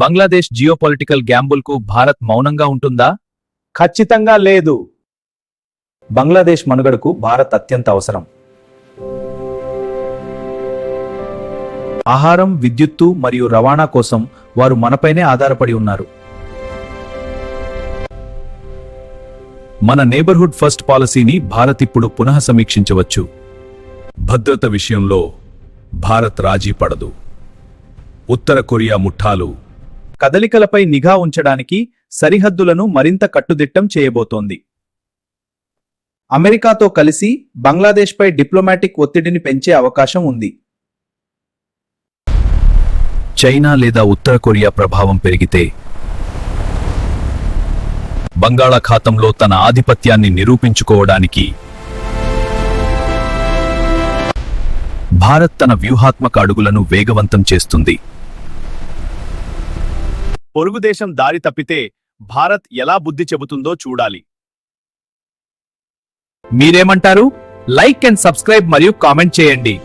Bangladesh geopolitical గ్యాంబుల్కు Bharat మౌనంగా ఉంటుందా? ఖచ్చితంగా లేదు. బంగ్లాదేశ్ మనుగడకు భారత్ అత్యంత అవసరం. ఆహారం, విద్యుత్తు మరియు రవాణా కోసం వారు మనపైనే ఆధారపడి ఉన్నారు. మన నేబర్హుడ్ ఫస్ట్ పాలసీని భారత్ ఇప్పుడు పునః సమీక్షించవచ్చు. భద్రత విషయంలో భారత్ రాజీ పడదు. ఉత్తర కొరియా ముఠాలు కదలికలపై నిఘా ఉంచడానికి సరిహద్దులను మరింత కట్టుదిట్టం చేయబోతోంది. అమెరికాతో కలిసి బంగ్లాదేశ్పై డిప్లొమాటిక్ ఒత్తిడిని పెంచే అవకాశం ఉంది. చైనా లేదా ఉత్తర కొరియా ప్రభావం పెరిగితే బంగాళాఖాతంలో తన ఆధిపత్యాన్ని నిరూపించుకోవడానికి భారత్ తన వ్యూహాత్మక అడుగులను వేగవంతం చేస్తుంది. పొరుగుదేశం దారి తప్పితే భారత్ ఎలా బుద్ధి చెబుతుందో చూడాలి. మీరేమంటారు? లైక్ అండ్ సబ్స్క్రైబ్ మరియు కామెంట్ చేయండి.